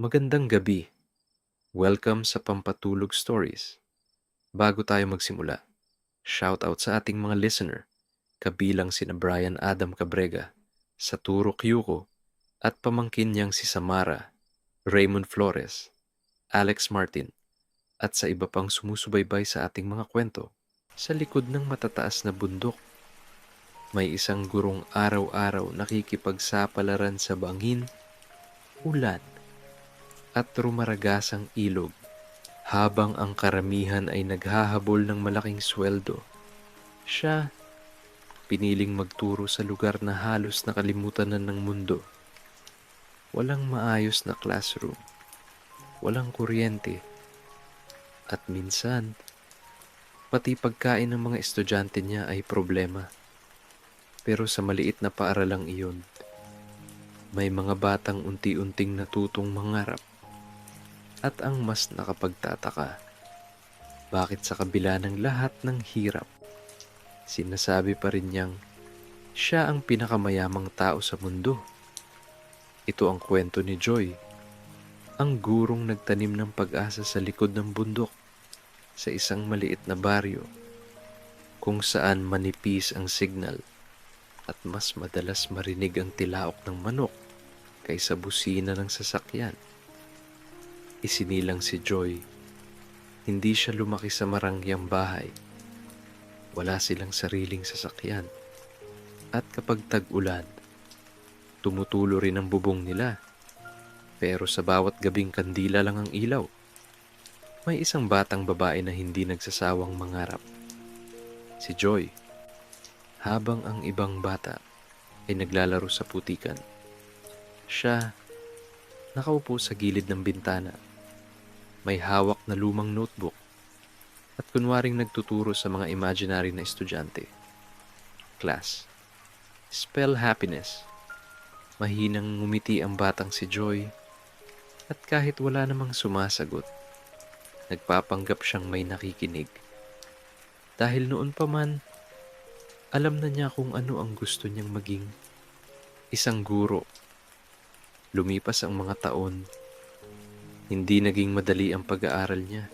Magandang gabi. Welcome sa Pampatulog Stories. Bago tayo magsimula, shoutout sa ating mga listener, kabilang sina Brian Adam Cabrega, Saturo Kyuko, at pamangkin niyang si Samara, Raymond Flores, Alex Martin, at sa iba pang sumusubaybay sa ating mga kwento. Sa likod ng matataas na bundok, may isang gurong araw-araw nakikipagsapalaran sa bangin, ulan, at rumaragasang ilog. Habang ang karamihan ay naghahabol ng malaking sweldo, siya piniling magturo sa lugar na halos nakalimutan na ng mundo. Walang maayos na classroom, walang kuryente, at minsan, pati pagkain ng mga estudyante niya ay problema. Pero sa maliit na paaralang iyon, may mga batang unti-unting natutong mangarap. At ang mas nakapagtataka, bakit sa kabila ng lahat ng hirap, sinasabi pa rin niyang siya ang pinakamayamang tao sa mundo. Ito ang kwento ni Joy, ang gurong nagtanim ng pag-asa sa likod ng bundok sa isang maliit na baryo kung saan manipis ang signal at mas madalas marinig ang tilaok ng manok kaysa busina ng sasakyan. Isinilang si Joy. Hindi siya lumaki sa marangyang bahay. Wala silang sariling sasakyan. At kapag tag-ulan, tumutulo rin ang bubong nila. Pero sa bawat gabing kandila lang ang ilaw. May isang batang babae na hindi nagsasawang mangarap. Si Joy. Habang ang ibang bata ay naglalaro sa putikan, siya nakaupo sa gilid ng bintana. May hawak na lumang notebook at kunwaring nagtuturo sa mga imaginary na estudyante. Class, spell happiness. Mahinang ngumiti ang batang si Joy at kahit wala namang sumasagot, nagpapanggap siyang may nakikinig. Dahil noon pa man, alam na niya kung ano ang gusto niyang maging. Isang guro. Lumipas ang mga taon. Hindi naging madali ang pag-aaral niya.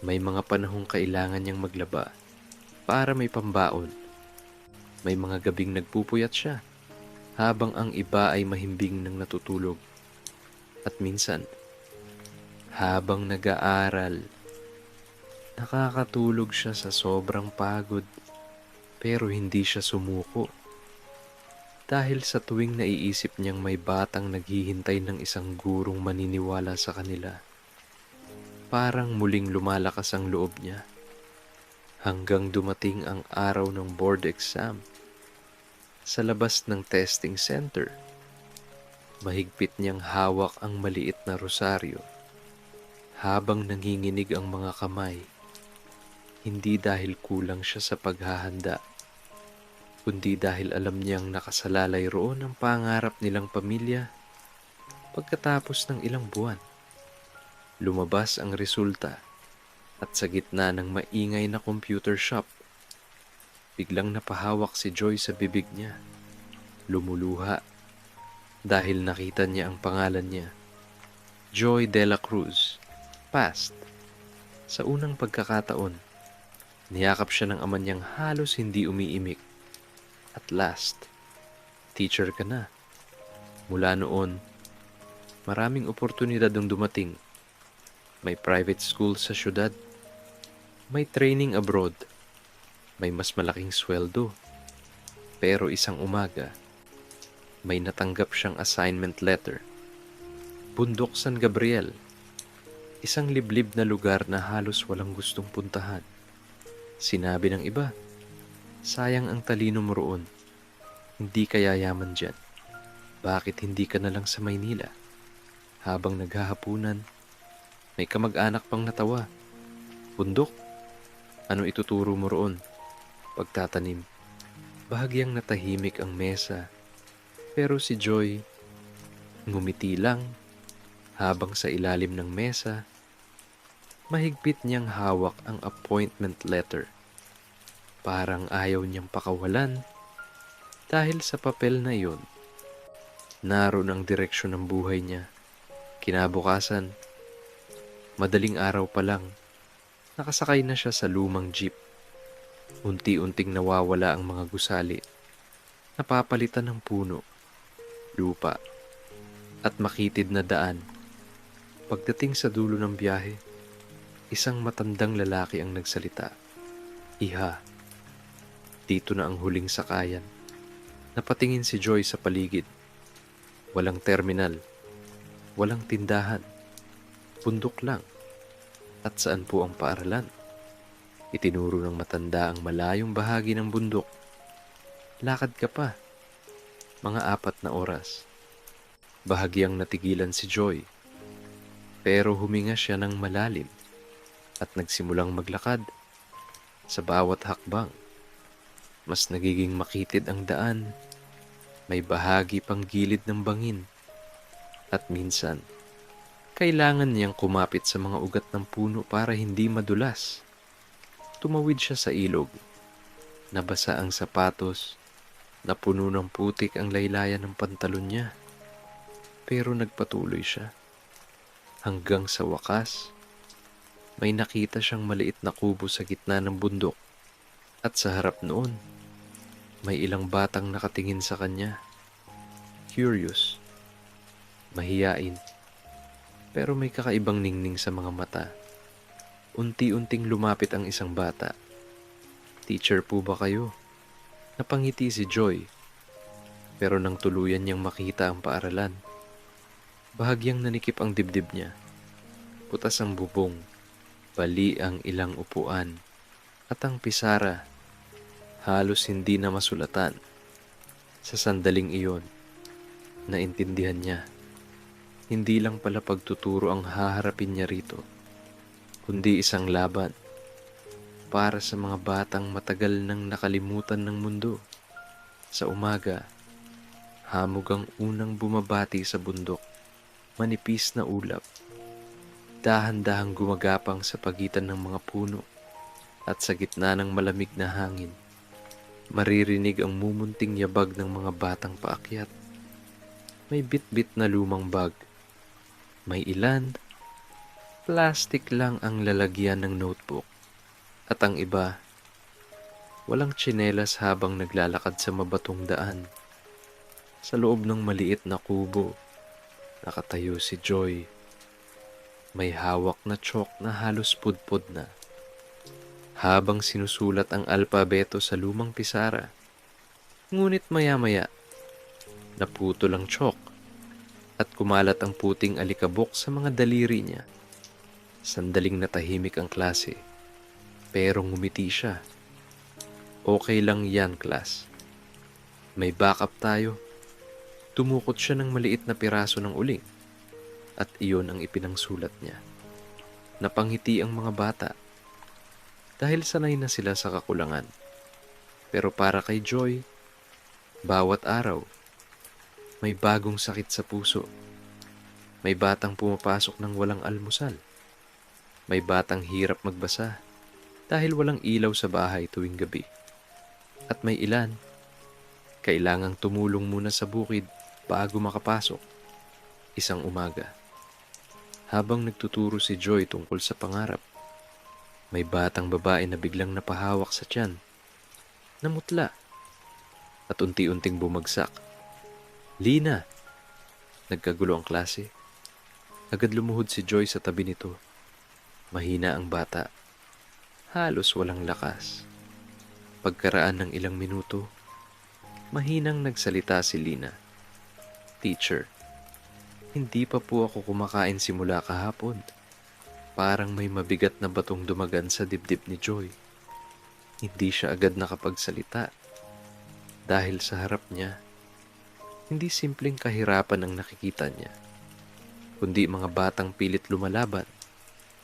May mga panahong kailangan niyang maglaba para may pambaon. May mga gabing nagpupuyat siya habang ang iba ay mahimbing ng natutulog. At minsan, habang nag-aaral, nakakatulog siya sa sobrang pagod pero hindi siya sumuko. Dahil sa tuwing naiisip niyang may batang naghihintay ng isang gurong maniniwala sa kanila, parang muling lumalakas ang loob niya. Hanggang dumating ang araw ng board exam. Sa labas ng testing center, mahigpit niyang hawak ang maliit na rosaryo habang nanginginig ang mga kamay. Hindi dahil kulang siya sa paghahanda, kundi dahil alam niyang nakasalalay roon ang pangarap nilang pamilya. Pagkatapos ng ilang buwan, lumabas ang resulta at sa gitna ng maingay na computer shop, biglang napahawak si Joy sa bibig niya. Lumuluha dahil nakita niya ang pangalan niya. Joy de la Cruz, passed. Sa unang pagkakataon, niyakap siya ng ama niyang halos hindi umiimik. At last, teacher ka na. Mula noon, maraming oportunidad ang dumating. May private school sa syudad. May training abroad. May mas malaking sweldo. Pero isang umaga, may natanggap siyang assignment letter. Bundok San Gabriel. Isang liblib na lugar na halos walang gustong puntahan. Sinabi ng iba, sayang ang talino mo roon. Hindi ka yayaman dyan. Bakit hindi ka na lang sa Maynila? Habang naghahapunan, may kamag-anak pang natawa. Bundok? Ano ituturo mo roon? Pagtatanim. Bahagyang natahimik ang mesa. Pero si Joy, ngumiti lang habang sa ilalim ng mesa, mahigpit niyang hawak ang appointment letter. Parang ayaw niyang pakawalan. Dahil sa papel na iyon, naroon ang direksyon ng buhay niya. Kinabukasan, madaling araw pa lang, nakasakay na siya sa lumang jeep. Unti-unting nawawala ang mga gusali, napapalitan ng puno, lupa, at makitid na daan. Pagdating sa dulo ng biyahe, isang matandang lalaki ang nagsalita. Iha, dito na ang huling sakayan. Napatingin si Joy sa paligid. Walang terminal, walang tindahan, bundok lang. At saan po ang paaralan? Itinuro ng matanda ang malayong bahagi ng bundok. Lakad ka pa, mga 4 na oras. Bahagyang natigilan si Joy, pero huminga siya ng malalim at nagsimulang maglakad. Sa bawat hakbang, mas nagiging makitid ang daan. May bahagi pang gilid ng bangin. At minsan, kailangan niyang kumapit sa mga ugat ng puno para hindi madulas. Tumawid siya sa ilog. Nabasa ang sapatos. Napuno ng putik ang laylayan ng pantalon niya. Pero nagpatuloy siya. Hanggang sa wakas, may nakita siyang maliit na kubo sa gitna ng bundok. At sa harap noon, may ilang batang nakatingin sa kanya. Curious, mahiyain, pero may kakaibang ningning sa mga mata. Unti-unting lumapit ang isang bata. Teacher po ba kayo? Napangiti si Joy, pero nang tuluyan niyang makita ang paaralan, bahagyang nanikip ang dibdib niya. Putas ang bubong, bali ang ilang upuan, at ang pisara, halos hindi na masulatan. Sa sandaling iyon, naintindihan niya, hindi lang pala pagtuturo ang haharapin niya rito, kundi isang laban para sa mga batang matagal nang nakalimutan ng mundo. Sa umaga, hamog ang unang bumabati sa bundok, manipis na ulap, dahan-dahang gumagapang sa pagitan ng mga puno, at sa gitna ng malamig na hangin, maririnig ang mumunting yabag ng mga batang paakyat. May bit-bit na lumang bag. May ilan, plastic lang ang lalagyan ng notebook. At ang iba, walang tsinelas habang naglalakad sa mabatong daan. Sa loob ng maliit na kubo, nakatayo si Joy. May hawak na chalk na halos pudpud na. Habang sinusulat ang alpabeto sa lumang pisara. Ngunit maya-maya, naputol ang chalk at kumalat ang puting alikabok sa mga daliri niya. Sandaling natahimik ang klase, pero ngumiti siya. Okay lang yan, class. May backup tayo. Tumukot siya ng maliit na piraso ng uling at iyon ang ipinangsulat niya. Napangiti ang mga bata dahil sanay na sila sa kakulangan. Pero para kay Joy, bawat araw, may bagong sakit sa puso. May batang pumapasok ng walang almusal. May batang hirap magbasa dahil walang ilaw sa bahay tuwing gabi. At may ilan, kailangang tumulong muna sa bukid bago makapasok. Isang umaga, habang nagtuturo si Joy tungkol sa pangarap, may batang babae na biglang napahawak sa tiyan, namutla, at unti-unting bumagsak. Lina! Nagkagulo ang klase. Agad lumuhod si Joy sa tabi nito. Mahina ang bata. Halos walang lakas. Pagkaraan ng ilang minuto, mahinang nagsalita si Lina. Teacher, hindi pa po ako kumakain simula kahapon. Parang may mabigat na batong dumagan sa dibdib ni Joy. Hindi siya agad nakapagsalita. Dahil sa harap niya, hindi simpleng kahirapan ang nakikita niya, kundi mga batang pilit lumalaban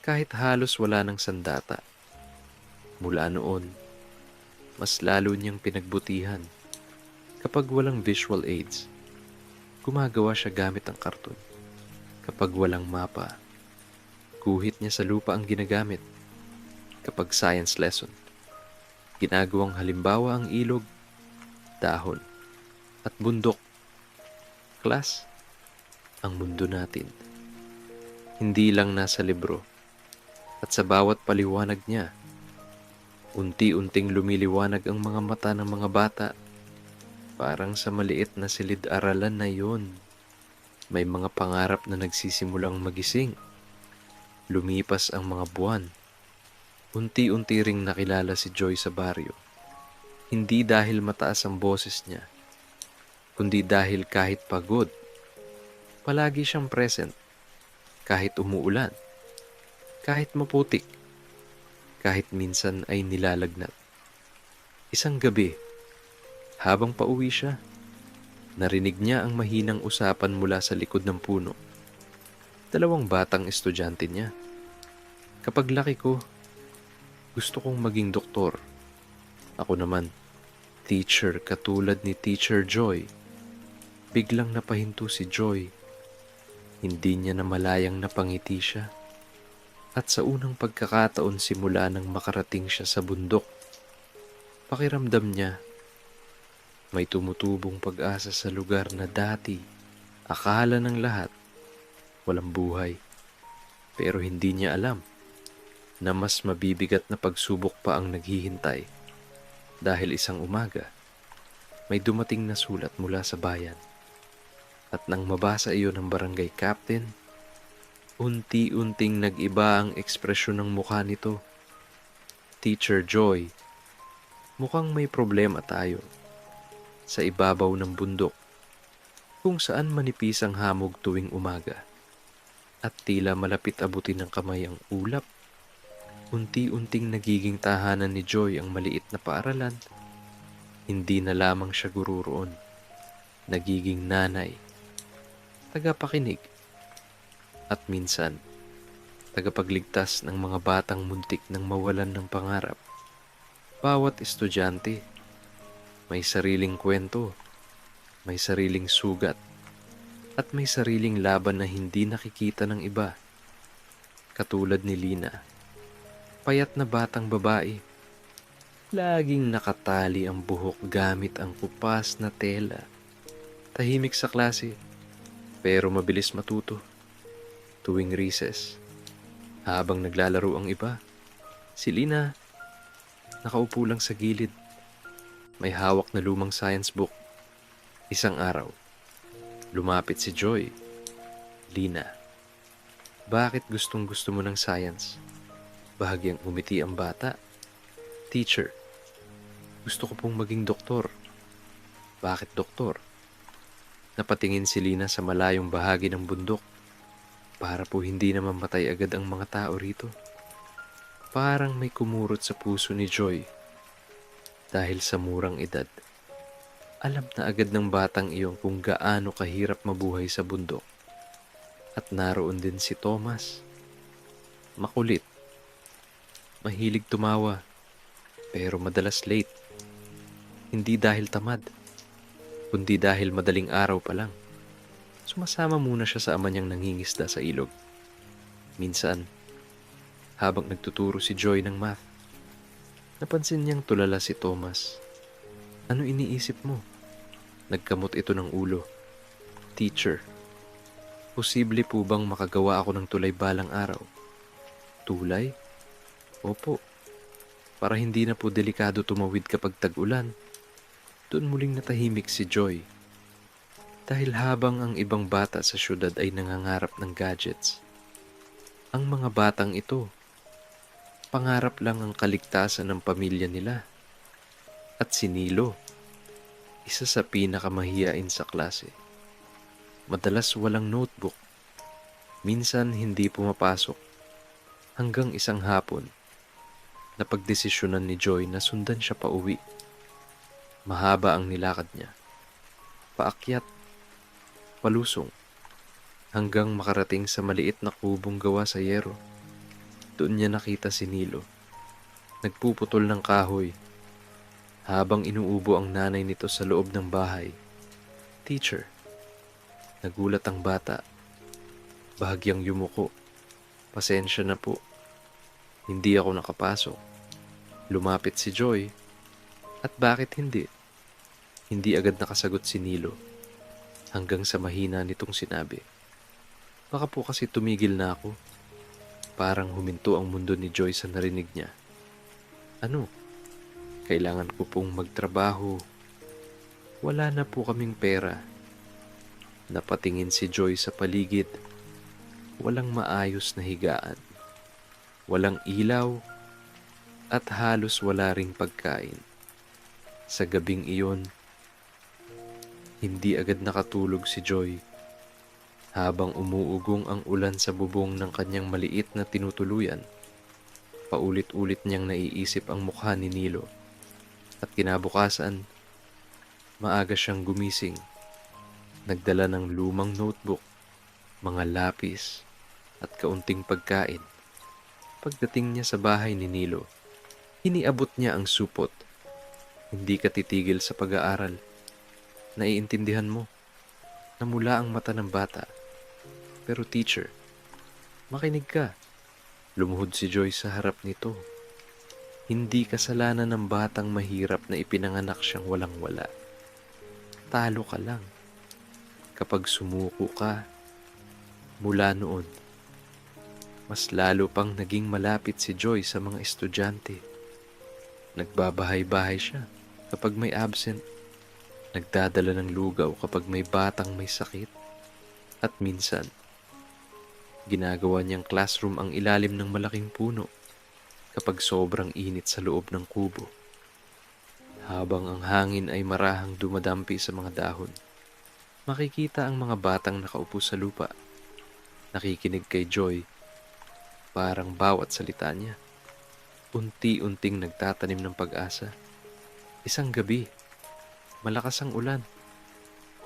kahit halos wala ng sandata. Mula noon, mas lalo niyang pinagbutihan. Kapag walang visual aids, gumagawa siya gamit ang karton. Kapag walang mapa, guhit niya sa lupa ang ginagamit. Kapag science lesson, ginagawang halimbawa ang ilog, dahon, at bundok. Class, ang mundo natin Hindi lang nasa libro. At sa bawat paliwanag niya, unti-unting lumiliwanag ang mga mata ng mga bata. Parang sa maliit na silid-aralan na yun, may mga pangarap na nagsisimulang magising. Lumipas ang mga buwan. Unti-unti ring nakilala si Joy sa baryo. Hindi dahil mataas ang boses niya, kundi dahil kahit pagod, palagi siyang present. Kahit umuulan, kahit maputik, kahit minsan ay nilalagnat. Isang gabi, habang pauwi siya, narinig niya ang mahinang usapan mula sa likod ng puno. Dalawang batang estudyante niya. Kapag laki ko, gusto kong maging doktor. Ako naman, teacher katulad ni Teacher Joy. Biglang napahinto si Joy. Hindi niya namalayang napangiti siya. At sa unang pagkakataon simula nang makarating siya sa bundok, pakiramdam niya, may tumutubong pag-asa sa lugar na dati akala ng lahat walang buhay. Pero hindi niya alam na mas mabibigat na pagsubok pa ang naghihintay. Dahil isang umaga, may dumating na sulat mula sa bayan. At nang mabasa iyon ng barangay captain, unti-unting nag-iba ang ekspresyon ng mukha nito. Teacher Joy, mukhang may problema tayo. Sa ibabaw ng bundok, kung saan manipis ang hamog tuwing umaga, at tila malapit abutin ng kamay ang ulap, unti-unting nagiging tahanan ni Joy ang maliit na paaralan. Hindi na lamang siya guro roon, nagiging nanay, tagapakinig, at minsan, tagapagligtas ng mga batang muntik nang mawalan ng pangarap. Bawat estudyante, may sariling kwento, may sariling sugat, at may sariling laban na hindi nakikita ng iba. Katulad ni Lina, payat na batang babae. Laging nakatali ang buhok gamit ang kupas na tela. Tahimik sa klase, pero mabilis matuto. Tuwing recess, habang naglalaro ang iba, si Lina, nakaupo lang sa gilid. May hawak na lumang science book. Isang araw, lumapit si Joy. Lina, bakit gustong-gusto mo ng science? Bahagyang umiti ang bata. Teacher, gusto ko pong maging doktor. Bakit doktor? Napatingin si Lina sa malayong bahagi ng bundok. Para po hindi na mamatay agad ang mga tao rito. Parang may kumurot sa puso ni Joy. Dahil sa murang edad, alam na agad ng batang iyon kung gaano kahirap mabuhay sa bundok. At naroon din si Thomas. Makulit. Mahilig tumawa. Pero madalas late. Hindi dahil tamad, kundi dahil madaling araw pa lang. Sumasama muna siya sa ama niyang nangingisda sa ilog. Minsan, habang nagtuturo si Joy ng math, napansin niyang tulala si Thomas. Ano iniisip mo? Nagkamot ito ng ulo. Teacher, posible po bang makagawa ako ng tulay balang araw? Tulay? Opo. Para hindi na po delikado tumawid kapag tag-ulan. Doon muling natahimik si Joy. Dahil habang ang ibang bata sa syudad ay nangangarap ng gadgets, ang mga batang ito, pangarap lang ang kaligtasan ng pamilya nila. At si Nilo, isa sa pinakamahiyain sa klase. Madalas walang notebook. Minsan hindi pumapasok. Hanggang isang hapon, napagdesisyonan ni Joy na sundan siya pa uwi. Mahaba ang nilakad niya. Paakyat, palusong, hanggang makarating sa maliit na kubong gawa sa yero. Doon niya nakita si Nilo. Nagpuputol ng kahoy. Habang inuubo ang nanay nito sa loob ng bahay. Teacher, nagulat ang bata. Bahagyang yumuko. Pasensya na po. Hindi ako nakapasok. Lumapit si Joy. At bakit hindi? Hindi agad nakasagot si Nilo. Hanggang sa mahina nitong sinabi, Baka po kasi tumigil na ako. Parang huminto ang mundo ni Joy sa narinig niya. Ano? Kailangan ko pong magtrabaho. Wala na po kaming pera. Napatingin si Joy sa paligid. Walang maayos na higaan. Walang ilaw at halos wala ring pagkain. Sa gabing iyon, hindi agad nakatulog si Joy habang umuugong ang ulan sa bubong ng kanyang maliit na tinutuluyan. Paulit-ulit niyang naiisip ang mukha ni Nilo at kinabukasan, maaga siyang gumising. Nagdala ng lumang notebook, mga lapis at kaunting pagkain. Pagdating niya sa bahay ni Nilo, iniabot niya ang supot. Hindi ka titigil sa pag-aaral. Naiintindihan mo, namula ang mata ng bata. Pero teacher, makinig ka. Lumuhod si Joy sa harap nito. Hindi kasalanan ng batang mahirap na ipinanganak siyang walang-wala. Talo ka lang. Kapag sumuko ka, mula noon, mas lalo pang naging malapit si Joy sa mga estudyante. Nagbabahay-bahay siya kapag may absent. Nagdadala ng lugaw kapag may batang may sakit. At minsan, ginagawa niyang classroom ang ilalim ng malaking puno kapag sobrang init sa loob ng kubo. Habang ang hangin ay marahang dumadampi sa mga dahon, makikita ang mga batang nakaupo sa lupa, nakikinig kay Joy. Parang bawat salita niya, unti-unting nagtatanim ng pag-asa. Isang gabi, malakas ang ulan.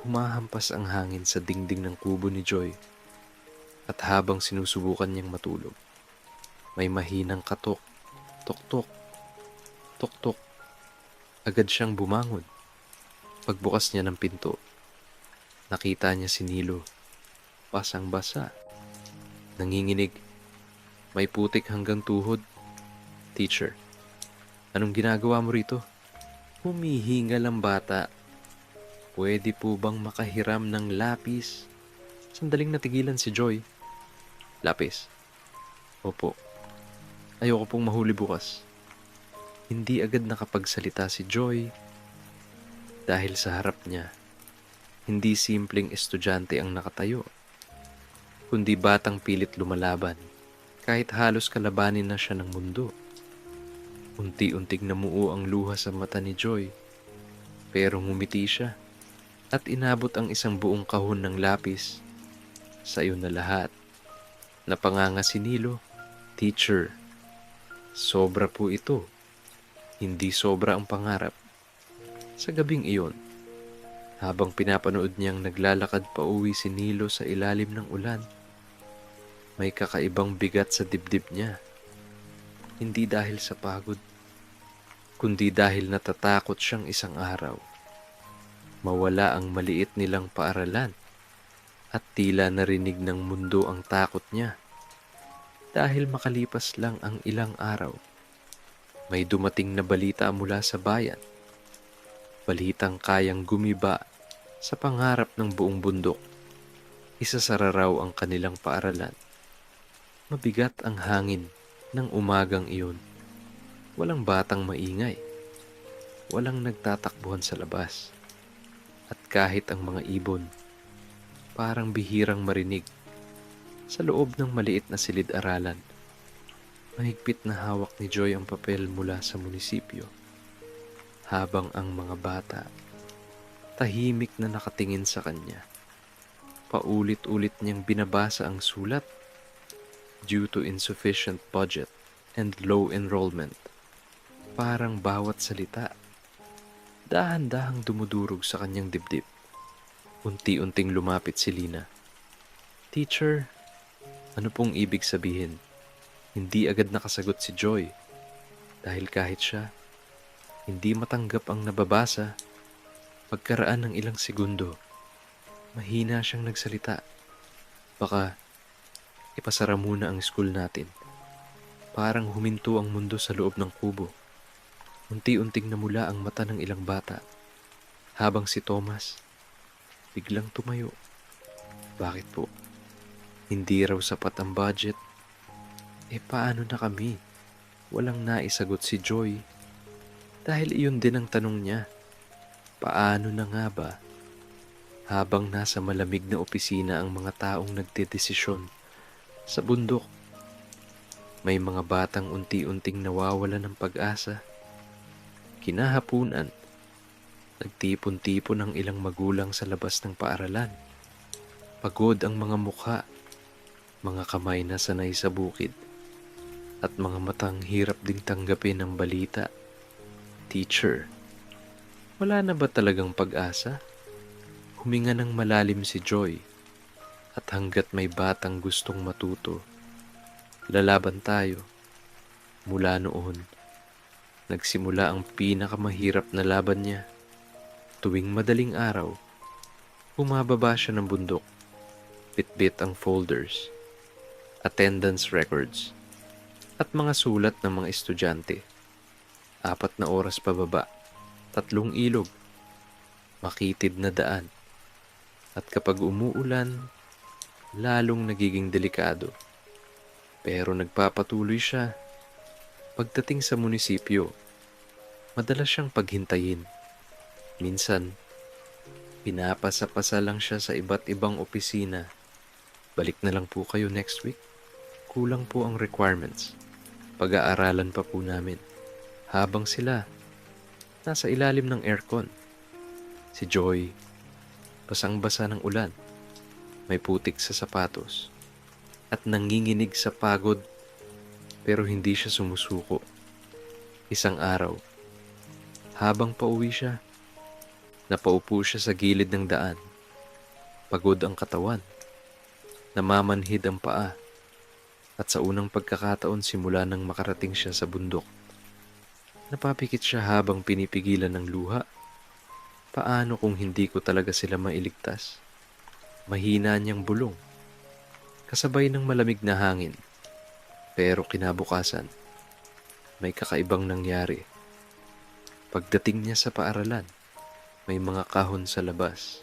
Humahampas ang hangin sa dingding ng kubo ni Joy. At habang sinusubukan niyang matulog, may mahinang katok, tok-tok, tok-tok. Agad siyang bumangon. Pagbukas niya ng pinto, nakita niya si Nilo. Basang-basa. Nanginginig. May putik hanggang tuhod. Teacher, anong ginagawa mo rito? Humihingal ang bata. Pwede po bang makahiram ng lapis? Sandaling natigilan si Joy. Lapis? Opo. Ayoko pong mahuli bukas. Hindi agad nakapagsalita si Joy dahil sa harap niya, hindi simpleng estudyante ang nakatayo, kundi batang pilit lumalaban kahit halos kalabanin na siya ng mundo. Unti-unting namuo ang luha sa mata ni Joy, pero ngumiti siya at inabot ang isang buong kahon ng lapis. Sa'yo na lahat. Napanganga si Nilo. Teacher, sobra po ito. Hindi sobra ang pangarap. Sa gabing iyon, habang pinapanood niyang naglalakad pa uwi si Nilo sa ilalim ng ulan, may kakaibang bigat sa dibdib niya. Hindi dahil sa pagod, kundi dahil natatakot siyang isang araw mawala ang maliit nilang paaralan at tila narinig ng mundo ang takot niya. Dahil makalipas lang ang ilang araw, may dumating na balita mula sa bayan. Balitang kayang gumiba sa pangarap ng buong bundok. Isasara raw ang kanilang paaralan. Mabigat ang hangin ng umagang iyon. Walang batang maingay. Walang nagtatakbuhan sa labas. At kahit ang mga ibon, parang bihirang marinig. Sa loob ng maliit na silid-aralan, mahigpit na hawak ni Joy ang papel mula sa munisipyo. Habang ang mga bata, tahimik na nakatingin sa kanya. Paulit-ulit niyang binabasa ang sulat. Due to insufficient budget and low enrollment. Parang bawat salita, dahan-dahang dumudurog sa kanyang dibdib. Unti-unting lumapit si Lina. Teacher, ano pong ibig sabihin? Hindi agad nakasagot si Joy. Dahil kahit siya, hindi matanggap ang nababasa. Pagkaraan ng ilang segundo, mahina siyang nagsalita. Baka ipasara muna ang school natin. Parang huminto ang mundo sa loob ng kubo. Unti-unting namula ang mata ng ilang bata. Habang si Thomas, biglang tumayo. Bakit po? Hindi raw sapat ang budget. Paano na kami? Walang naisagot si Joy. Dahil iyon din ang tanong niya. Paano na nga ba? Habang nasa malamig na opisina ang mga taong nagdedesisyon sa bundok, may mga batang unti-unting nawawalan ng pag-asa. Kinahapunan, nagtipon-tipon ang ilang magulang sa labas ng paaralan. Pagod ang mga mukha, mga kamay na sanay sa bukid, at mga matang hirap ding tanggapin ang balita. Teacher, wala na ba talagang pag-asa? Huminga ng malalim si Joy, at hanggat may batang gustong matuto, lalaban tayo. Mula noon, nagsimula ang pinakamahirap na laban niya. Tuwing madaling araw, bumababa siya ng bundok, bitbit ang folders, attendance records, at mga sulat ng mga estudyante. 4 na oras pababa, 3 ilog, makitid na daan, at kapag umuulan, lalong nagiging delikado. Pero nagpapatuloy siya. Pagdating sa munisipyo, madalas siyang paghintayin. Minsan, pinapasa-pasa lang siya sa iba't ibang opisina. Balik na lang po kayo next week. Kulang po ang requirements. Pag-aaralan pa po namin. Habang sila, nasa ilalim ng aircon. Si Joy, basang-basa ng ulan, may putik sa sapatos, at nanginginig sa pagod, pero hindi siya sumusuko. Isang araw, habang pauwi siya, napaupo siya sa gilid ng daan. Pagod ang katawan, namamanhid ang paa, at sa unang pagkakataon simula nang makarating siya sa bundok, napapikit siya habang pinipigilan ng luha. Paano kung hindi ko talaga sila mailigtas? Mahina niyang bulong, kasabay ng malamig na hangin. Pero kinabukasan, may kakaibang nangyari. Pagdating niya sa paaralan, may mga kahon sa labas,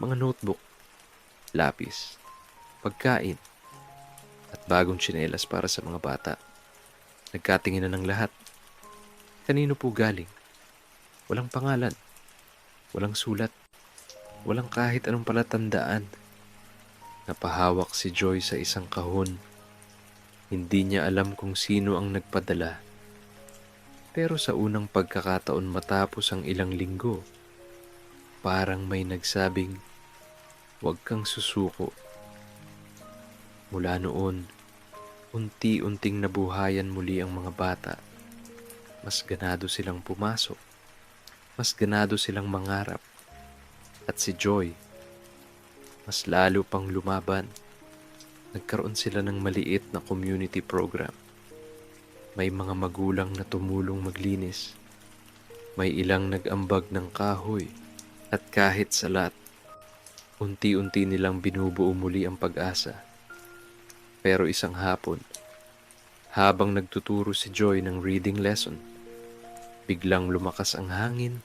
mga notebook, lapis, pagkain, at bagong tsinelas para sa mga bata. Nagkatingin na ng lahat. Kanino po galing? Walang pangalan, walang sulat, walang kahit anong palatandaan. Napahawak si Joy sa isang kahon. Hindi niya alam kung sino ang nagpadala. Pero sa unang pagkakataon matapos ang ilang linggo, parang may nagsabing, "Huwag kang susuko." Mula noon, unti-unting nabuhayan muli ang mga bata. Mas ganado silang pumasok, mas ganado silang mangarap. At si Joy, mas lalo pang lumaban. Nagkaroon sila ng maliit na community program. May mga magulang na tumulong maglinis. May ilang nag-ambag ng kahoy. At kahit sa lahat, unti-unti nilang binubuo muli ang pag-asa. Pero isang hapon, habang nagtuturo si Joy ng reading lesson, biglang lumakas ang hangin,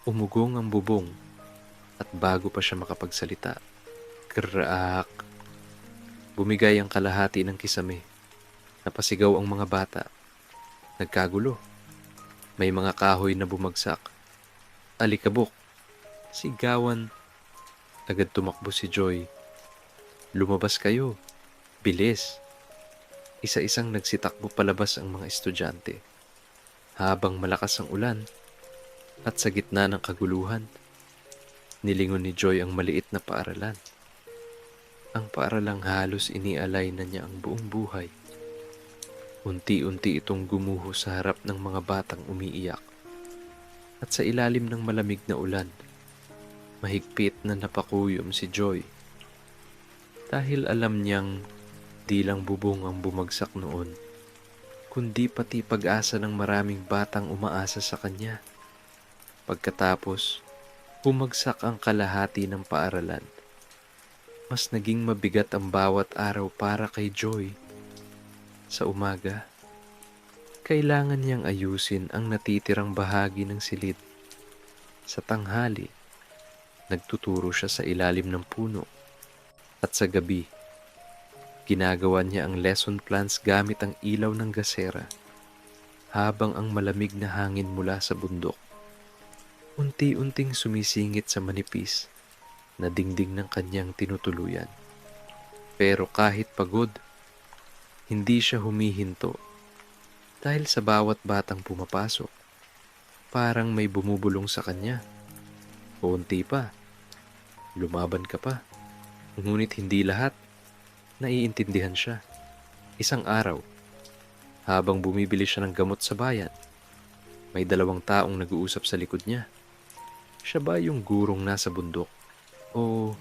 umugong ang bubong, at bago pa siya makapagsalita, kraak! Bumigay ang kalahati ng kisame. Napasigaw ang mga bata. Nagkagulo. May mga kahoy na bumagsak. Alikabok. Sigawan. Agad tumakbo si Joy. "Lumabas kayo. Bilis." Isa-isang nagsitakbo palabas ang mga estudyante. Habang malakas ang ulan at sa gitna ng kaguluhan, nilingon ni Joy ang maliit na paaralan. Ang paaralang halos inialay na niya ang buong buhay. Unti-unti itong gumuho sa harap ng mga batang umiiyak. At sa ilalim ng malamig na ulan, mahigpit na napakuyom si Joy. Dahil alam niyang di lang bubong ang bumagsak noon, kundi pati pag-asa ng maraming batang umaasa sa kanya. Pagkatapos, bumagsak ang kalahati ng paaralan. Mas naging mabigat ang bawat araw para kay Joy. Sa umaga, kailangan niyang ayusin ang natitirang bahagi ng silid. Sa tanghali, nagtuturo siya sa ilalim ng puno. At sa gabi, Ginagawa niya ang lesson plans gamit ang ilaw ng gasera habang ang malamig na hangin mula sa bundok unti-unting sumisingit sa manipis na dingding ng kanyang tinutuluyan. Pero kahit pagod, hindi siya humihinto dahil sa bawat batang pumapasok, parang may bumubulong sa kanya. Unti pa, lumaban ka pa. Ngunit hindi lahat naiintindihan siya. Isang araw, habang bumibili siya ng gamot sa bayan, may dalawang taong nag-uusap sa likod niya. Siya ba yung gurong nasa bundok? O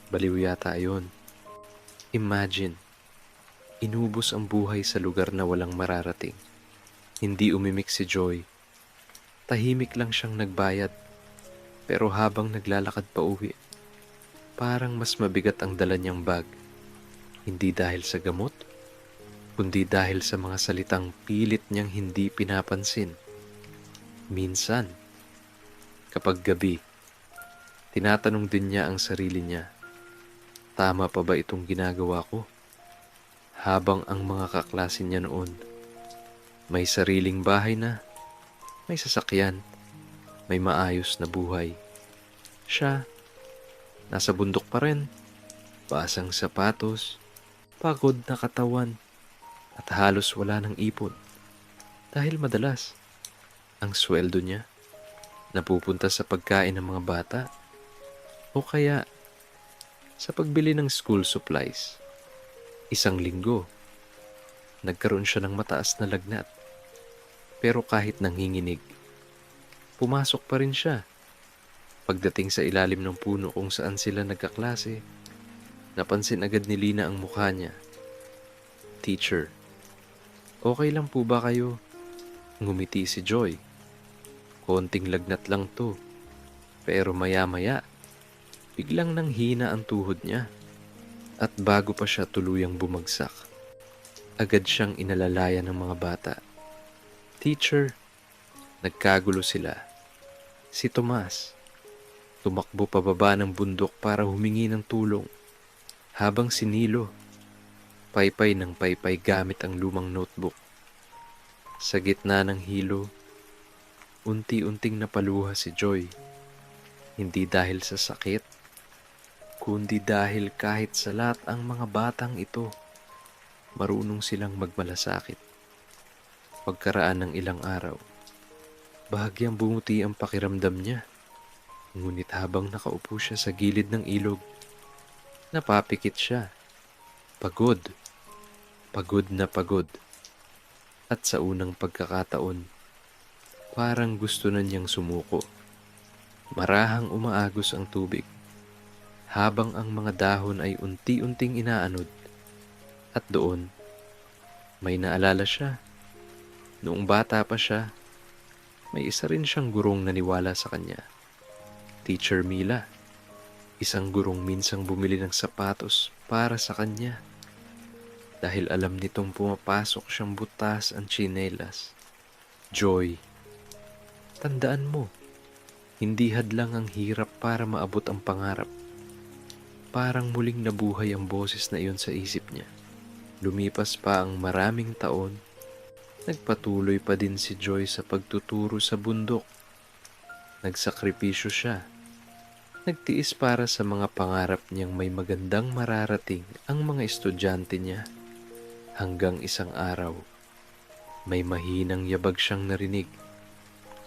baliw yata yun? Imagine, inubos ang buhay sa lugar na walang mararating. Hindi umimik si Joy. Tahimik lang siyang nagbayad. Pero habang naglalakad pa uwi, parang mas mabigat ang dala niyang bag. Hindi dahil sa gamot, kundi dahil sa mga salitang pilit niyang hindi pinapansin. Minsan, kapag gabi, tinatanong din niya ang sarili niya, tama pa ba itong ginagawa ko? Habang ang mga kaklase niya noon, may sariling bahay na, may sasakyan, may maayos na buhay. Siya, nasa bundok pa rin, basang sapatos, pagod na katawan, at halos wala ng ipon. Dahil madalas, ang sweldo niya napupunta sa pagkain ng mga bata o kaya sa pagbili ng school supplies. Isang linggo, nagkaroon siya ng mataas na lagnat. Pero kahit nanginginig, pumasok pa rin siya. Pagdating sa ilalim ng puno kung saan sila nagkaklase, napansin agad ni Lina ang mukha niya. Teacher, okay lang po ba kayo? Ngumiti si Joy. Konting lagnat lang to. Pero maya-maya, biglang nanghina ang tuhod niya. At bago pa siya tuluyang bumagsak, agad siyang inalalayan ng mga bata. Teacher, nagkagulo sila. Si Tomas, tumakbo pababa ng bundok para humingi ng tulong, habang si Nilo, paypay ng paypay gamit ang lumang notebook. Sa gitna ng hilo, unti-unting napaluha si Joy. Hindi dahil sa sakit, kundi dahil kahit salat ang mga batang ito, marunong silang magmalasakit. Pagkaraan ng ilang araw, bahagyang bumuti ang pakiramdam niya. Ngunit habang nakaupo siya sa gilid ng ilog, napapikit siya. Pagod. Pagod na pagod. At sa unang pagkakataon, parang gusto na niyang sumuko. Marahang umaagos ang tubig, habang ang mga dahon ay unti-unting inaanod. At doon, may naalala siya. Noong bata pa siya, may isa rin siyang gurong naniwala sa kanya. Teacher Mila, isang gurong minsang bumili ng sapatos para sa kanya. Dahil alam nitong pumapasok siyang butas ang tsinelas. Joy, tandaan mo, hindi hadlang ang hirap para maabot ang pangarap. Parang muling nabuhay ang boses na iyon sa isip niya. Lumipas pa ang maraming taon, nagpatuloy pa din si Joy sa pagtuturo sa bundok. Nagsakripisyo siya. Nagtiis para sa mga pangarap niyang may magandang mararating ang mga estudyante niya. Hanggang isang araw, may mahinang yabag siyang narinig.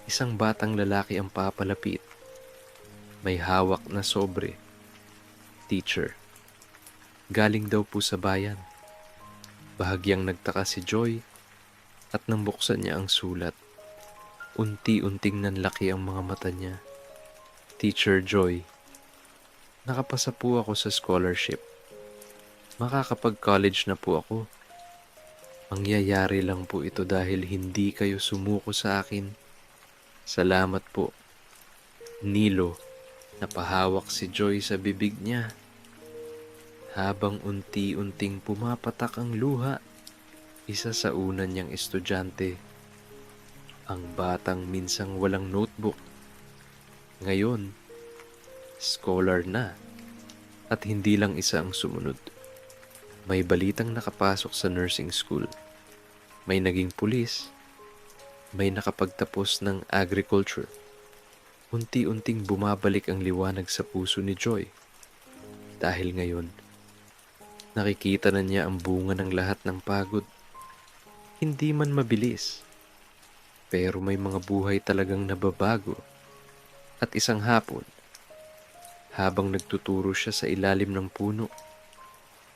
Isang batang lalaki ang papalapit. May hawak na sobre. Teacher, galing daw po sa bayan. Bahagyang nagtaka si Joy at nang buksan niya ang sulat, unti-unting nanlaki ang mga mata niya. Teacher Joy, nakapasa po ako sa scholarship. Makakapag-college na po ako. Mangyayari lang po ito dahil hindi kayo sumuko sa akin. Salamat po. Nilo, napahawak si Joy sa bibig niya. Habang unti-unting pumapatak ang luha, isa sa una niyang estudyante, ang batang minsang walang notebook. Ngayon, scholar na, at hindi lang isa ang sumunod. May balitang nakapasok sa nursing school. May naging pulis. May nakapagtapos ng agriculture. Unti-unting bumabalik ang liwanag sa puso ni Joy. Dahil ngayon, nakikita na niya ang bunga ng lahat ng pagod. Hindi man mabilis, pero may mga buhay talagang nababago. At isang hapon, habang nagtuturo siya sa ilalim ng puno,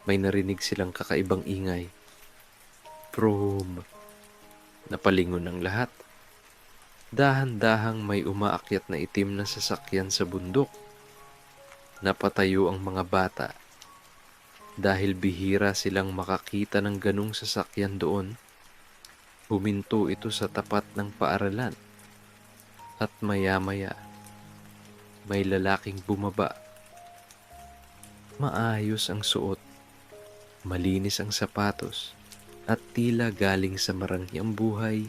may narinig silang kakaibang ingay. Vroom! Napalingon ang lahat. Dahan-dahang may umaakyat na itim na sasakyan sa bundok. Napatayo ang mga bata dahil bihira silang makakita ng ganung sasakyan doon. Huminto ito sa tapat ng paaralan at maya-maya may lalaking bumaba. Maayos ang suot, malinis ang sapatos at tila galing sa marangyang buhay.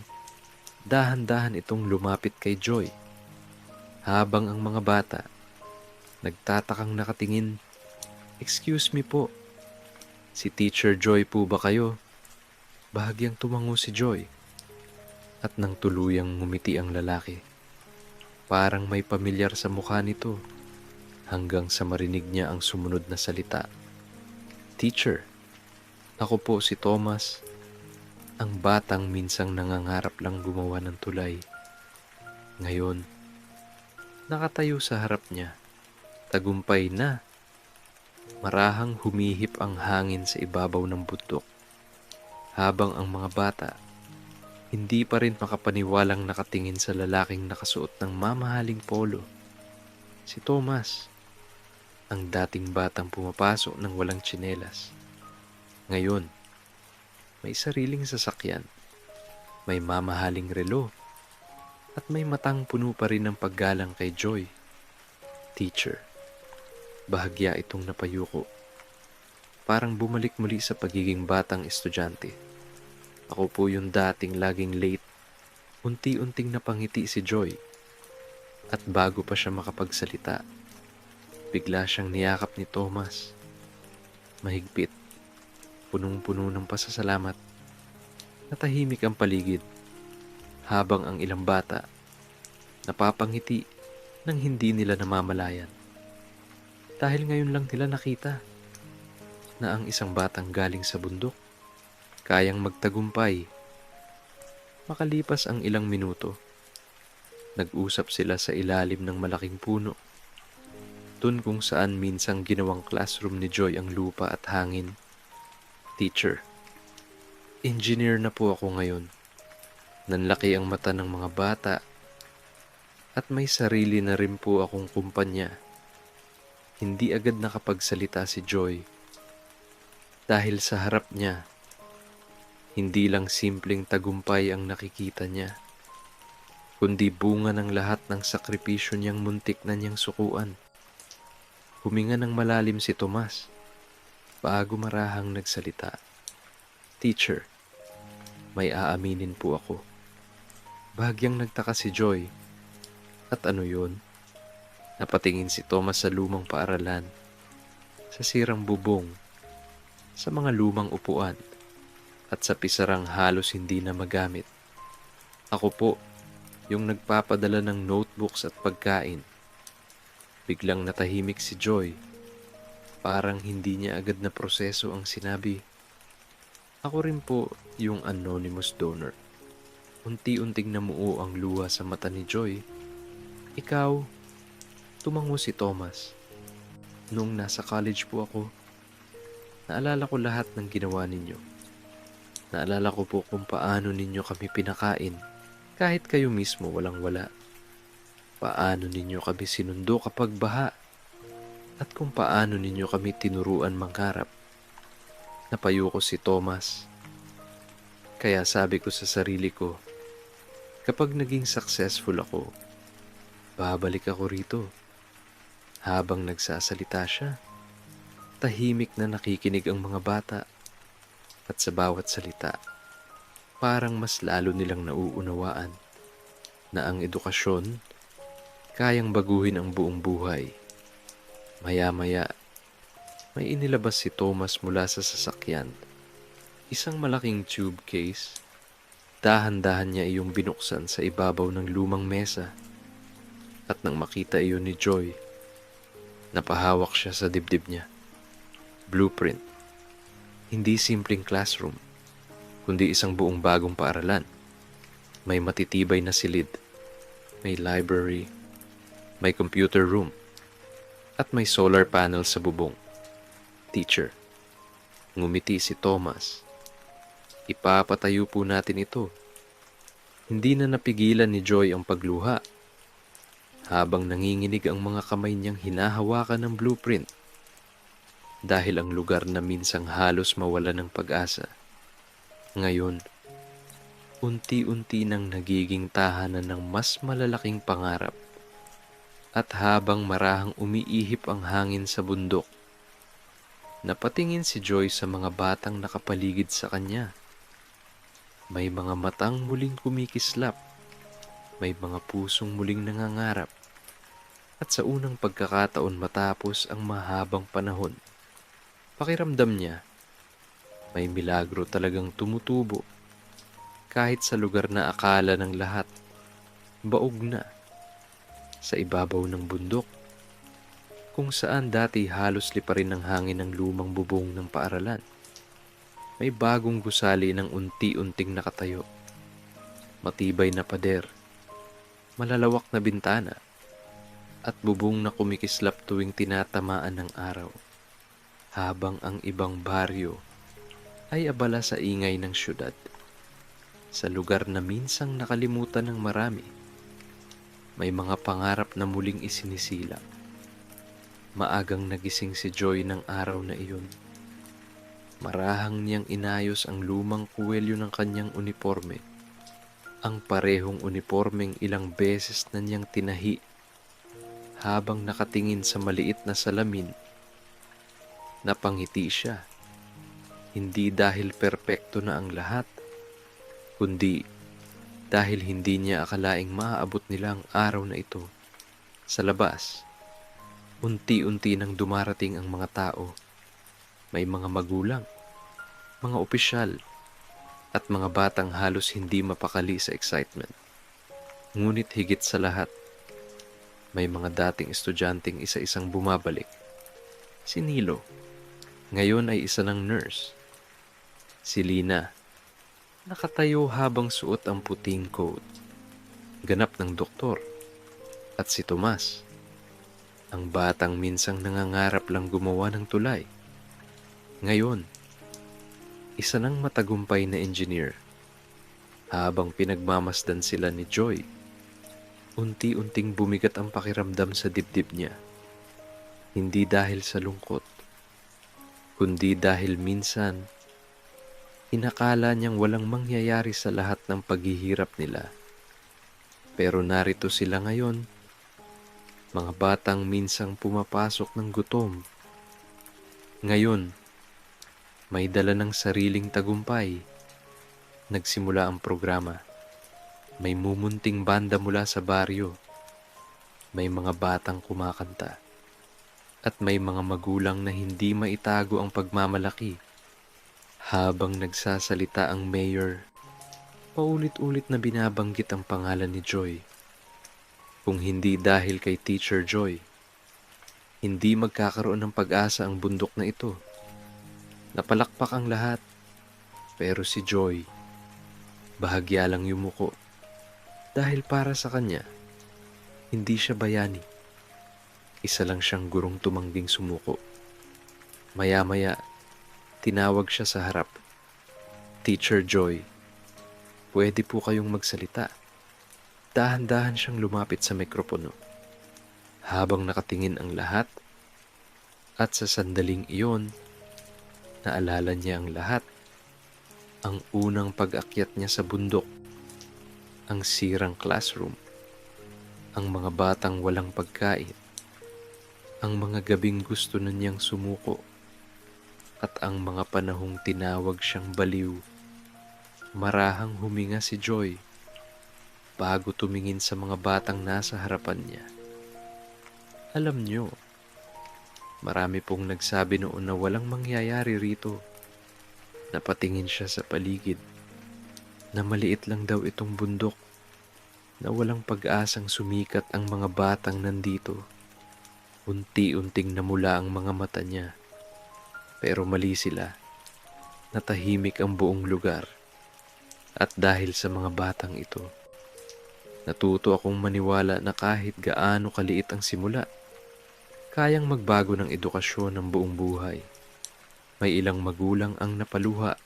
Dahan-dahan itong lumapit kay Joy habang ang mga bata nagtatakang nakatingin. "Excuse me po, si Teacher Joy po ba kayo?" Bahagyang tumango si Joy at nang tuluyang ngumiti ang lalaki. Parang may pamilyar sa mukha nito hanggang sa marinig niya ang sumunod na salita. "Teacher, ako po si Thomas." Ang batang minsang nangangarap lang gumawa ng tulay. Ngayon, nakatayo sa harap niya, tagumpay na. Marahang humihip ang hangin sa ibabaw ng bundok. Habang ang mga bata, hindi pa rin makapaniwalang nakatingin sa lalaking nakasuot ng mamahaling polo. Si Thomas, ang dating batang pumapasok ng walang tsinelas. Ngayon, may sariling sasakyan, may mamahaling relo, at may matang puno pa rin ng paggalang kay Joy. "Teacher," bahagya itong napayuko. Parang bumalik muli sa pagiging batang estudyante. "Ako po yung dating laging late." Unti-unting napangiti si Joy. At bago pa siya makapagsalita, bigla siyang niyakap ni Thomas. Mahigpit, punong-puno ng pasasalamat. Natahimik ang paligid habang ang ilang bata napapangiti nang hindi nila namamalayan. Dahil ngayon lang nila nakita na ang isang batang galing sa bundok kayang magtagumpay. Makalipas ang ilang minuto, nag-usap sila sa ilalim ng malaking puno, dun kung saan minsang ginawang classroom ni Joy ang lupa at hangin. "Teacher, engineer na po ako ngayon." Nanlaki ang mata ng mga bata at may sarili na rin po akong kumpanya. Hindi agad nakapagsalita si Joy dahil sa harap niya, hindi lang simpleng tagumpay ang nakikita niya, kundi bunga ng lahat ng sakripisyo niyang muntik na niyang sukuan. Huminga ng malalim si Tomas bago marahang nagsalita. "Teacher, may aaminin po ako." Bahagyang nagtaka si Joy. "At ano yun?" Napatingin si Thomas sa lumang paaralan, sa sirang bubong, sa mga lumang upuan, at sa pisarang halos hindi na magamit. "Ako po, yung nagpapadala ng notebooks at pagkain." Biglang natahimik si Joy. Parang hindi niya agad na proseso ang sinabi. "Ako rin po yung anonymous donor." Unti-unting namuo ang luha sa mata ni Joy. "Ikaw?" Tumango si Thomas. "Noong nasa college po ako, naalala ko lahat ng ginawa ninyo. Naalala ko po kung paano ninyo kami pinakain kahit kayo mismo walang-wala. Paano ninyo kami sinundo kapag baha at kung paano ninyo kami tinuruan mangharap." Napayuko si Thomas. Kaya sabi ko sa sarili ko, kapag naging successful ako, babalik ako rito. Habang nagsasalita siya, tahimik na nakikinig ang mga bata at sa bawat salita, parang mas lalo nilang nauunawaan na ang edukasyon kayang baguhin ang buong buhay. Maya-maya, May inilabas si Thomas mula sa sasakyan. Isang malaking tube case. Dahan-dahan niya iyong binuksan sa ibabaw ng lumang mesa. At nang makita iyon ni Joy, napahawak siya sa dibdib niya. Blueprint. Hindi simpleng classroom, kundi isang buong bagong paaralan. May matitibay na silid, may library, may computer room, at may solar panel sa bubong. Teacher. Ngumiti si Thomas. Ipapatayo po natin ito. Hindi na napigilan ni Joy ang pagluha. Habang nanginginig ang mga kamay niyang hinahawakan ng blueprint. Dahil ang lugar na minsang halos mawala ng pag-asa. Ngayon, unti-unti nang nagiging tahanan ng mas malalaking pangarap. At habang marahang umiihip ang hangin sa bundok, napatingin si Joy sa mga batang nakapaligid sa kanya. May mga matang muling kumikislap, may mga pusong muling nangangarap, at sa unang pagkakataon matapos ang mahabang panahon, pakiramdam niya, may milagro talagang tumutubo, kahit sa lugar na akala ng lahat, baog na, sa ibabaw ng bundok, kung saan dati halos liparin ng hangin ng lumang bubong ng paaralan. May bagong gusali ng unti-unting nakatayo. Matibay na pader, malalawak na bintana, at bubong na kumikislap tuwing tinatamaan ng araw. Habang ang ibang baryo ay abala sa ingay ng syudad. Sa lugar na minsang nakalimutan ng marami, may mga pangarap na muling isinisilak. Maagang nagising si Joy ng araw na iyon. Marahang niyang inayos ang lumang kuwelyo ng kanyang uniforme. Ang parehong uniformeng ilang beses na niyang tinahi habang nakatingin sa maliit na salamin. Napangiti siya. Hindi dahil perpekto na ang lahat, kundi dahil hindi niya akalaing maaabot nila ang araw na ito. Sa labas, unti-unti nang dumarating ang mga tao. May mga magulang, mga opisyal, at mga batang halos hindi mapakali sa excitement. Ngunit higit sa lahat, may mga dating estudyanteng isa-isang bumabalik. Si Nilo, ngayon ay isa ng nurse. Si Lina, nakatayo habang suot ang puting coat, ganap ng doktor. At si Tomas, ang batang minsang nangangarap lang gumawa ng tulay. Ngayon, isa ng matagumpay na engineer. Habang pinagmamasdan sila ni Joy, unti-unting bumigat ang pakiramdam sa dibdib niya. Hindi dahil sa lungkot, kundi dahil minsan, inakala niyang walang mangyayari sa lahat ng paghihirap nila. Pero narito sila ngayon, mga batang minsang pumapasok ng gutom. Ngayon, may dala ng sariling tagumpay. Nagsimula ang programa. May mumunting banda mula sa baryo. May mga batang kumakanta. At may mga magulang na hindi maitago ang pagmamalaki. Habang nagsasalita ang mayor, paulit-ulit na binabanggit ang pangalan ni Joy. Kung hindi dahil kay Teacher Joy, hindi magkakaroon ng pag-asa ang bundok na ito. Napalakpak ang lahat, pero si Joy, bahagya lang yumuko. Dahil para sa kanya, hindi siya bayani. Isa lang siyang gurong tumangging sumuko. Maya-maya, tinawag siya sa harap. Teacher Joy, pwede po kayong magsalita. Dahan-dahan siyang lumapit sa mikropono. Habang nakatingin ang lahat, at sa sandaling iyon, naalala niya ang lahat. Ang unang pag-akyat niya sa bundok, ang sirang classroom, ang mga batang walang pagkain, ang mga gabing gusto na niyang sumuko, at ang mga panahong tinawag siyang baliw. Marahang huminga si Joy bago tumingin sa mga batang nasa harapan niya. Alam niyo, Marami pong nagsabi noon na walang mangyayari rito. Napatingin siya sa paligid na maliit lang daw itong bundok, na walang pag-asang sumikat ang mga batang nandito. Unti-unting namula ang mga mata niya, pero mali sila. Natahimik ang buong lugar, at dahil sa mga batang ito, natuto akong maniwala na kahit gaano kaliit ang simula, kayang magbago ng edukasyon ng buong buhay. May ilang magulang ang napaluha,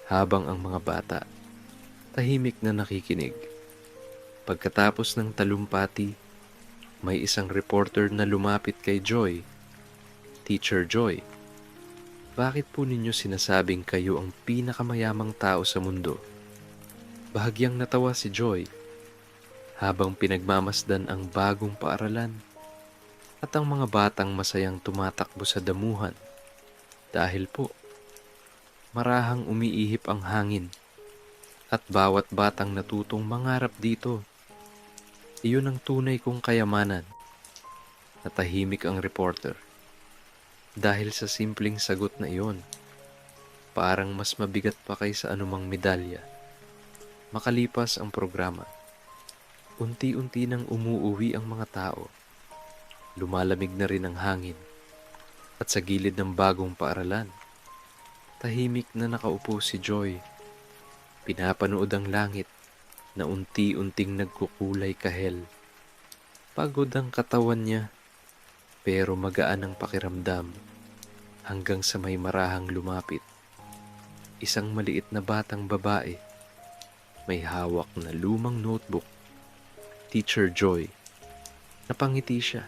habang ang mga bata tahimik na nakikinig. Pagkatapos ng talumpati, may isang reporter na lumapit kay Joy. "Teacher Joy, bakit po ninyo sinasabing kayo ang pinakamayamang tao sa mundo?" Bahagyang natawa si Joy habang pinagmamasdan ang bagong paaralan at ang mga batang masayang tumatakbo sa damuhan. Dahil po, marahang umiihip ang hangin at bawat batang natutong mangarap dito. Iyon ang tunay kong kayamanan. Natahimik ang reporter. Dahil sa simpleng sagot na iyon, parang mas mabigat pa kaysa anumang medalya. Makalipas ang programa, unti-unti nang umuuwi ang mga tao. Lumalamig na rin ang hangin. At sa gilid ng bagong paaralan, tahimik na nakaupo si Joy. Pinapanood ang langit na unti-unting nagkukulay kahel. Pagod ang katawan niya, pero magaan ang pakiramdam, hanggang sa may marahang lumapit. Isang maliit na batang babae, may hawak na lumang notebook. "Teacher Joy." Napangiti siya.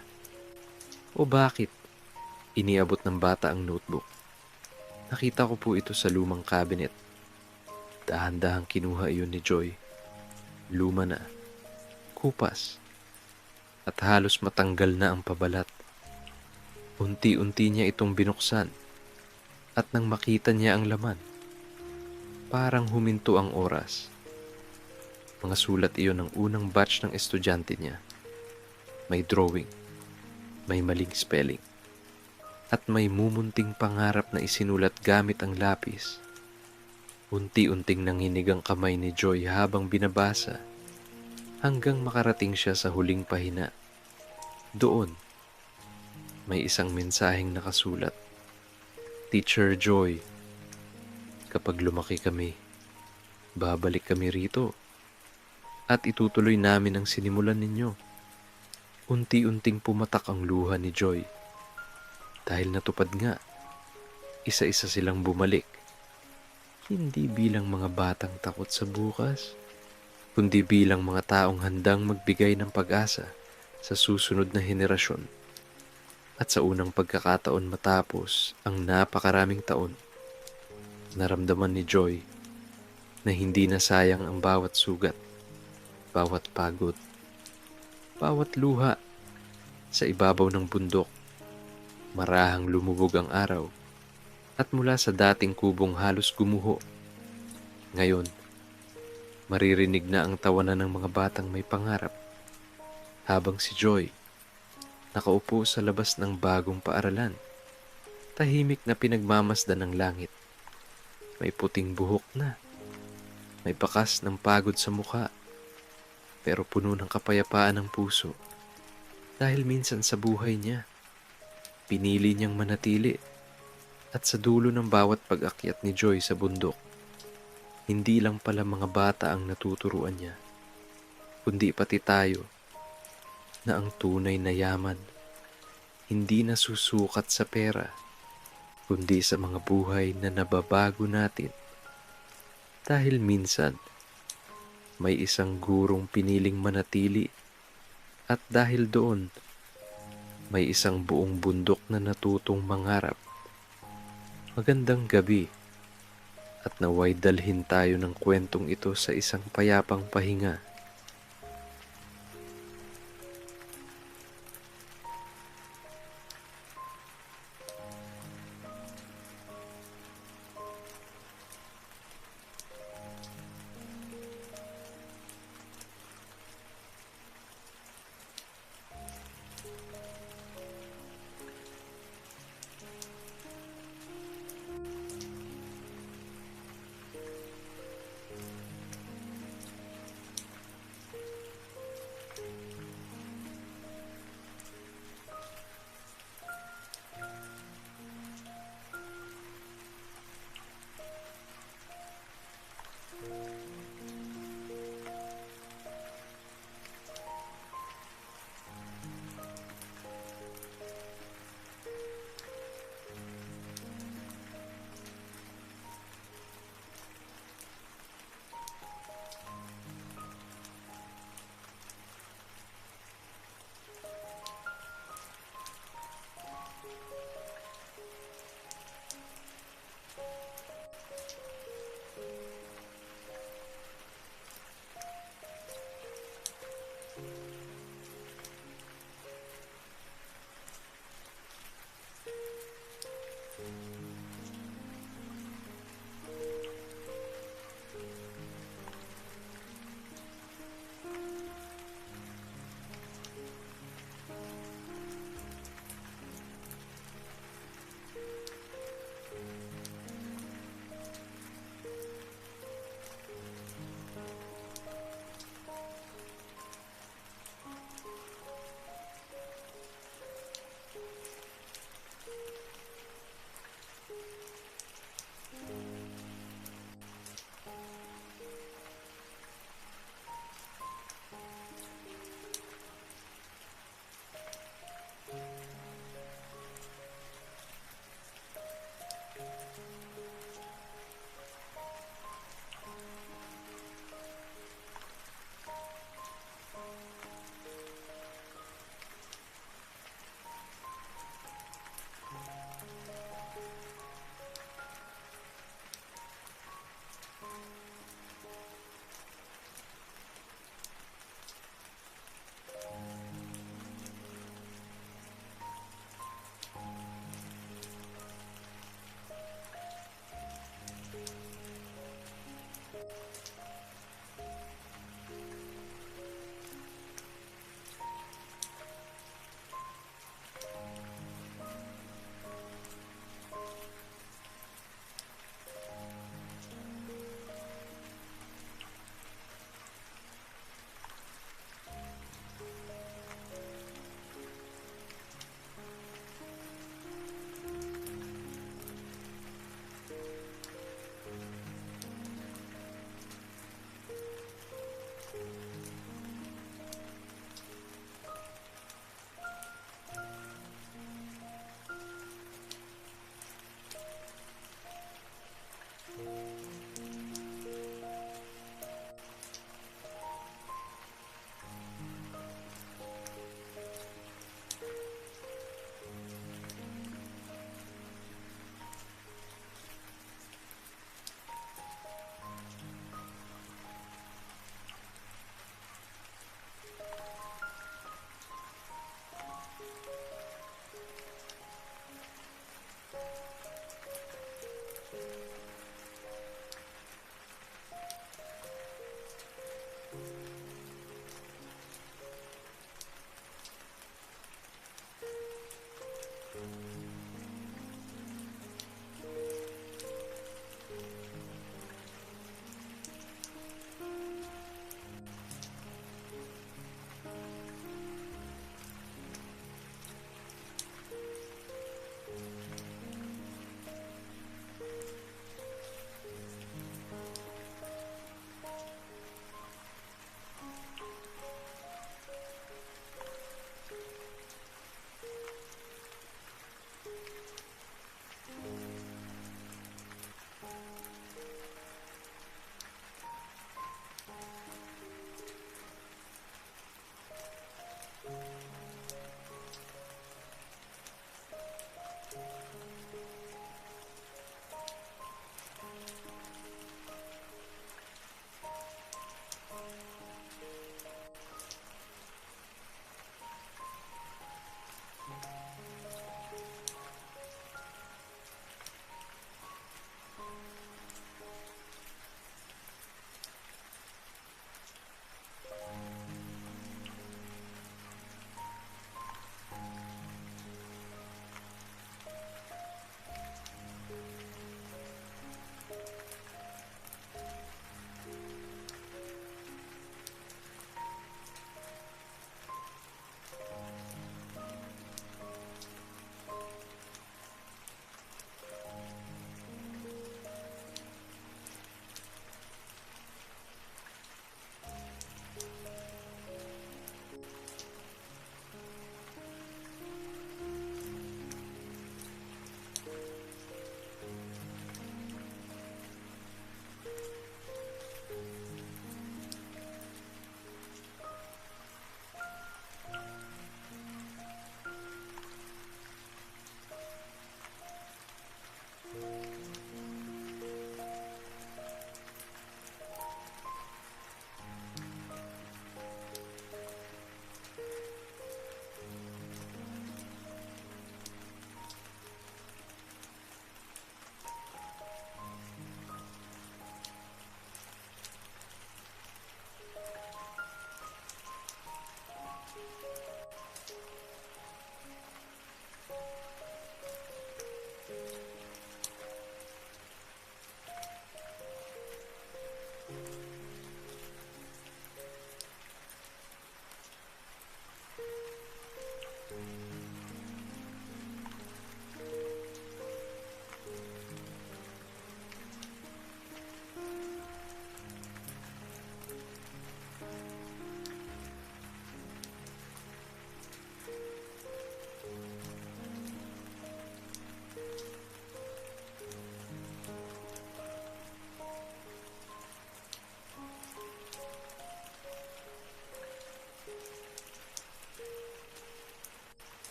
"O bakit?" Iniabot ng bata ang notebook. "Nakita ko po ito sa lumang cabinet." Dahan-dahang kinuha iyon ni Joy. Luma na, kupas, at halos matanggal na ang pabalat. Unti-unti niya itong binuksan, at nang makita niya ang laman, parang huminto ang oras. Mga sulat iyon ng unang batch ng estudyante niya. May drawing, may maling spelling, at may mumunting pangarap na isinulat gamit ang lapis. Unti-unting nanginig ang kamay ni Joy habang binabasa, hanggang makarating siya sa huling pahina. Doon, may isang mensaheng nakasulat. "Teacher Joy, kapag lumaki kami, babalik kami rito at itutuloy namin ang sinimulan ninyo." Unti-unting pumatak ang luha ni Joy. Dahil natupad nga, isa-isa silang bumalik. Hindi bilang mga batang takot sa bukas, kundi bilang mga taong handang magbigay ng pag-asa sa susunod na henerasyon. At sa unang pagkakataon matapos ang napakaraming taon, naramdaman ni Joy na hindi na sayang ang bawat sugat, bawat pagod, bawat luha. Sa ibabaw ng bundok, marahang lumubog ang araw, at mula sa dating kubong halos gumuho, ngayon, maririnig na ang tawanan ng mga batang may pangarap, habang si Joy nakaupo sa labas ng bagong paaralan, tahimik na pinagmamasdan ng langit. May puting buhok na, may bakas ng pagod sa mukha, pero puno ng kapayapaan ang puso. Dahil minsan sa buhay niya, pinili niyang manatili, at sa dulo ng bawat pag-akyat ni Joy sa bundok, hindi lang pala mga bata ang natuturuan niya, kundi pati tayo, na ang tunay na yaman hindi nasusukat sa pera, kundi sa mga buhay na nababago natin. Dahil minsan, may isang gurong piniling manatili, at dahil doon, may isang buong bundok na natutong mangarap. Magandang gabi, at naway dalhin tayo ng kwentong ito sa isang payapang pahinga.